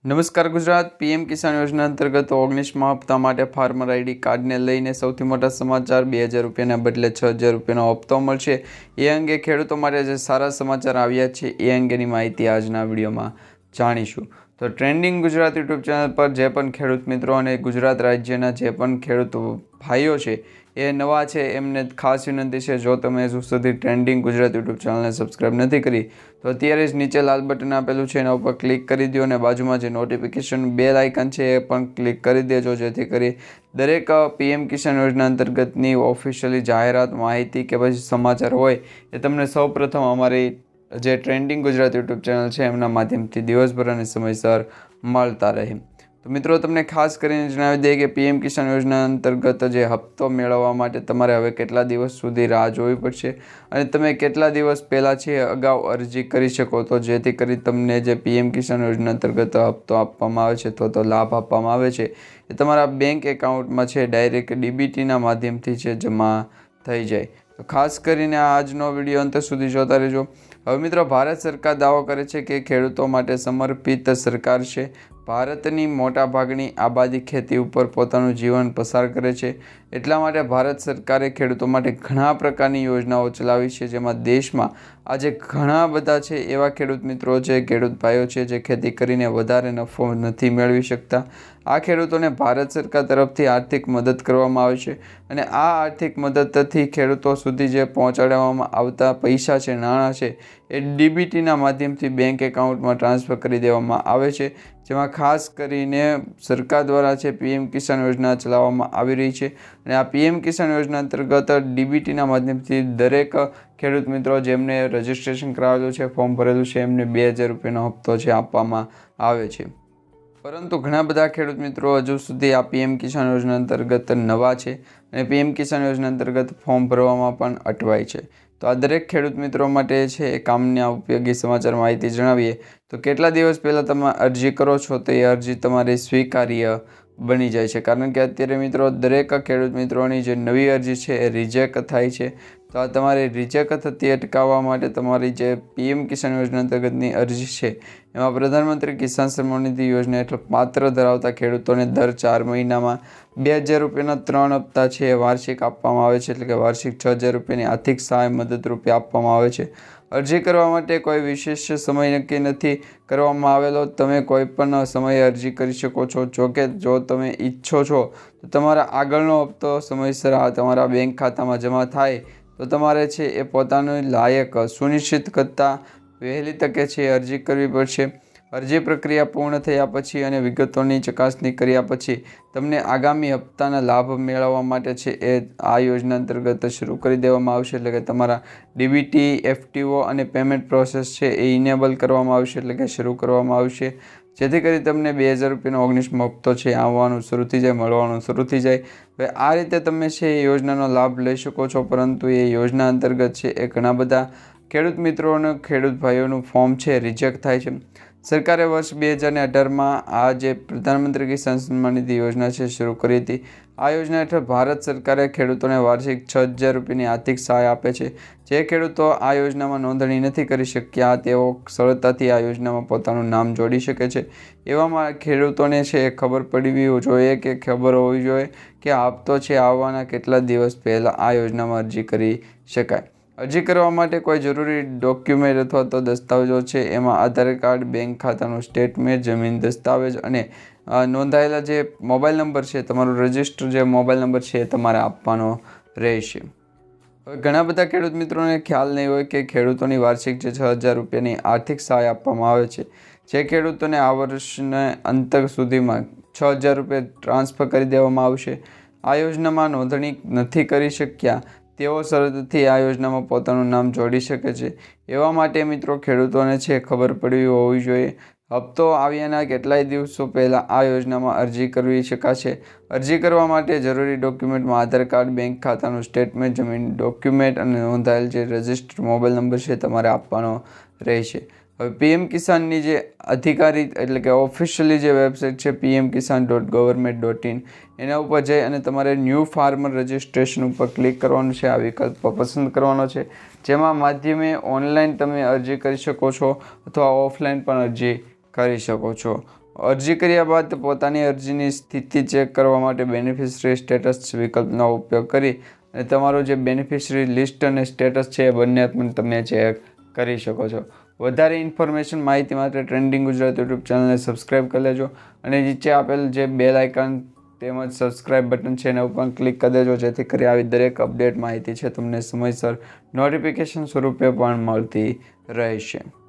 નમસ્કાર ગુજરાત પીએમ કિસાન યોજના અંતર્ગત 19મા હપ્તા માટે ફાર્મર આઈડી કાર્ડને લઈને સૌથી મોટા સમાચાર 2000 રૂપિયાના બદલે 6000 રૂપિયાનો હપ્તો મળશે। એ અંગે ખેડૂતો માટે જે સારા સમાચાર આવ્યા છે એ અંગેની માહિતી આજના વિડીયોમાં જાણીશું। તો ટ્રેન્ડિંગ ગુજરાત યુટ્યુબ ચેનલ પર જે પણ ખેડૂત મિત્રો અને ગુજરાત રાજ્યના જે પણ ખેડૂત ભાઈઓ છે એ નવા છે એમને ખાસ વિનંતી છે, જો તમે હજુ સુધી ટ્રેન્ડિંગ ગુજરાત યુટ્યુબ ચેનલને સબસ્ક્રાઈબ નથી કરી તો અત્યારે જ નીચે લાલ બટન આપેલું છે એના ઉપર ક્લિક કરી દો અને બાજુમાં જે નોટિફિકેશન બેલ આઇકન છે એ પણ ક્લિક કરી દેજો, જેથી કરી દરેક પીએમ કિસાન યોજના અંતર્ગતની ઓફિશિયલી જાહેરાત માહિતી કે પછી સમાચાર હોય એ તમને સૌપ્રથમ અમારી જે ટ્રેન્ડિંગ ગુજરાત યુટ્યુબ ચેનલ છે એમના માધ્યમથી દિવસભર અને સમયસર મળતા રહે। તો મિત્રો તમને ખાસ કરીને જણાવી દઈએ કે પીએમ કિસાન યોજના અંતર્ગત જે હપ્તો મેળવવા માટે તમારે હવે કેટલા દિવસ સુધી રાહ જોવી પડશે અને તમે કેટલા દિવસ પહેલાં છે અગાઉ અરજી કરી શકો, તો જેથી કરી તમને જે પીએમ કિસાન યોજના અંતર્ગત હપ્તો આપવામાં આવે છે તો લાભ આપવામાં આવે છે એ તમારા બેંક એકાઉન્ટમાં છે ડાયરેક્ટ ડીબીટીના માધ્યમથી છે જમા થઈ જાય। તો ખાસ કરીને આજનો વિડીયો અંત સુધી જોતા રહેજો। હવે મિત્રો, ભારત સરકાર દાવો કરે છે કે ખેડૂતો માટે સમર્પિત સરકાર છે। ભારતની મોટાભાગની આબાદી ખેતી ઉપર પોતાનું જીવન પસાર કરે છે, એટલા માટે ભારત સરકારે ખેડૂતો માટે ઘણા પ્રકારની યોજનાઓ ચલાવી છે, જેમાં દેશમાં આજે ઘણા બધા છે એવા ખેડૂત મિત્રો છે, ખેડૂત ભાઈઓ છે જે ખેતી કરીને વધારે નફો નથી મેળવી શકતા। આ ખેડૂતોને ભારત સરકાર તરફથી આર્થિક મદદ કરવામાં આવે છે અને આ આર્થિક મદદથી ખેડૂતો સુધી જે પહોંચાડવામાં આવતા પૈસા છે, નાણાં છે, એ ડીબીટીના માધ્યમથી બેંક એકાઉન્ટમાં ટ્રાન્સફર કરી દેવામાં આવે છે, જેમાં ખાસ કરીને સરકાર દ્વારા છે પીએમ કિસાન યોજના ચલાવવામાં આવી રહી છે અને આ પીએમ કિસાન યોજના અંતર્ગત ડીબીટીના માધ્યમથી દરેક ખેડૂત મિત્રો જેમને રજિસ્ટ્રેશન કરાવેલું છે, ફોર્મ ભરેલું છે, એમને 2000 રૂપિયાનો હપ્તો છે આપવામાં આવે છે। પરંતુ ઘણા બધા ખેડૂત મિત્રો હજુ સુધી આ પીએમ કિસાન યોજના અંતર્ગત નવા છે અને પીએમ કિસાન યોજના અંતર્ગત ફોર્મ ભરવામાં પણ અટવાય છે। તો આ દરેક ખેડૂત મિત્રો માટે છે એ કામના ઉપયોગી સમાચાર માહિતી જણાવીએ તો કેટલા દિવસ પહેલાં તમે અરજી કરો છો તો એ અરજી તમારી સ્વીકાર્ય બની જાય છે, કારણ કે અત્યારે મિત્રો દરેક ખેડૂત મિત્રોની જે નવી અરજી છે એ રિજેક્ટ થાય છે। તો આ તમારી રિજેક્ટ થતી અટકાવવા માટે તમારી જે પીએમ કિસાન યોજના અંતર્ગતની અરજી છે એમાં પ્રધાનમંત્રી કિસાન સન્માન નિધિ યોજના હેઠળ પાત્ર ધરાવતા ખેડૂતોને દર 4 મહિનામાં 2000 રૂપિયાના 3 હપ્તા છે એ વાર્ષિક આપવામાં આવે છે, એટલે કે વાર્ષિક 6000 રૂપિયાની આર્થિક સહાય મદદરૂપે આપવામાં આવે છે। અરજી કરવા માટે કોઈ વિશેષ સમય નક્કી નથી કરવામાં આવેલો, તમે કોઈ પણ સમયે અરજી કરી શકો છો। જોકે જો તમે ઈચ્છો છો તો તમારા આગળનો હપ્તો સમયસર તમારા બેંક ખાતામાં જમા થાય તો તમારે છે એ પોતાનું લાયક સુનિશ્ચિત કરતાં વહેલી તકે છે અરજી કરવી પડશે। અરજી પ્રક્રિયા પૂર્ણ થયા પછી અને વિગતોની ચકાસણી કર્યા પછી તમને આગામી હપ્તાના લાભ મેળવવા માટે છે એ આ યોજના અંતર્ગત શરૂ કરી દેવામાં આવશે, એટલે કે તમારા ડીબીટી, એફટીઓ અને પેમેન્ટ પ્રોસેસ છે એ ઇનેબલ કરવામાં આવશે, એટલે કે શરૂ કરવામાં આવશે, જેથી કરી તમને 2000 રૂપિયાનો 19મો હપ્તો છે આવવાનું શરૂ થઈ જાય, મળવાનું શરૂ થઈ જાય। હવે આ રીતે તમે છે એ યોજનાનો લાભ લઈ શકો છો, પરંતુ એ યોજના અંતર્ગત છે એ ઘણા બધા ખેડૂત મિત્રોને ખેડૂત ભાઈઓનું ફોર્મ છે રિજેક્ટ થાય છે। સરકારે વર્ષ 2018માં આ જે પ્રધાનમંત્રી કિસાન સન્માન નિધિ યોજના છે શરૂ કરી હતી। આ યોજના હેઠળ ભારત સરકારે ખેડૂતોને વાર્ષિક 6000 રૂપિયાની આર્થિક સહાય આપે છે। જે ખેડૂતો આ યોજનામાં નોંધણી નથી કરી શક્યા તેઓ સરળતાથી આ યોજનામાં પોતાનું નામ જોડી શકે છે। એવામાં ખેડૂતોને છે એ ખબર પડવી જોઈએ કે ખબર હોવી જોઈએ કે આ હપ્તો છે આવવાના કેટલા દિવસ પહેલાં આ યોજનામાં અરજી કરી શકાય। અરજી કરવા માટે કોઈ જરૂરી ડોક્યુમેન્ટ અથવા તો દસ્તાવેજો છે એમાં આધાર કાર્ડ, બેંક ખાતાનું સ્ટેટમેન્ટ, જમીન દસ્તાવેજ અને નોંધાયેલા જે મોબાઈલ નંબર છે, તમારો રજિસ્ટર જે મોબાઈલ નંબર છે એ તમારે આપવાનો રહેશે। હવે ઘણા બધા ખેડૂત મિત્રોને ખ્યાલ નહીં હોય કે ખેડૂતોની વાર્ષિક જે 6000 રૂપિયાની આર્થિક સહાય આપવામાં આવે છે, જે ખેડૂતોને આ વર્ષના અંત સુધીમાં 6000 રૂપિયા ટ્રાન્સફર કરી દેવામાં આવશે। આ યોજનામાં નોંધણી નથી કરી શક્યા તેઓ સરળતાથી આ યોજનામાં પોતાનું નામ જોડી શકે છે। એવા માટે મિત્રો ખેડૂતોને છે ખબર પડવી હોવી જોઈએ। હપ્તો આવ્યાના કેટલાય દિવસો પહેલાં આ યોજનામાં અરજી કરવી શકાશે। અરજી કરવા માટે જરૂરી ડોક્યુમેન્ટમાં આધાર કાર્ડ, બેંક ખાતાનું સ્ટેટમેન્ટ, જમીન ડોક્યુમેન્ટ અને નોંધાયેલ જે રજિસ્ટર મોબાઈલ નંબર છે તમારે આપવાનો રહેશે। હવે પીએમ કિસાનની જે અધિકારી એટલે કે ઓફિશિયલી જે વેબસાઇટ છે pmkisan.government.in એના ઉપર જઈ અને તમારે ન્યૂ ફાર્મર રજિસ્ટ્રેશન ઉપર ક્લિક કરવાનું છે, આ વિકલ્પ પસંદ કરવાનો છે, જેમાં માધ્યમે ઓનલાઈન તમે અરજી કરી શકો છો અથવા ઓફલાઈન પણ અરજી કરી શકો છો। અરજી કર્યા બાદ પોતાની અરજીની સ્થિતિ ચેક કરવા માટે બેનિફિશરી સ્ટેટસ વિકલ્પનો ઉપયોગ કરી અને તમારું જે બેનિફિશરી લિસ્ટ અને સ્ટેટસ છે એ બંને પણ તમે ચેક કરી શકો છો. વધારે ઇન્ફોર્મેશન માહિતી માટે ટ્રેન્ડિંગ ગુજરાત યુટ્યુબ ચેનલને સબસ્ક્રાઈબ કરી લેજો અને નીચે આપેલ જે બેલ આઇકન તેમજ સબસ્ક્રાઈબ બટન છે એના ઉપર ક્લિક કરી દેજો, જેથી કરી આવી દરેક અપડેટ માહિતી છે તમને સમયસર નોટિફિકેશન સ્વરૂપે પણ મળતી રહેશે.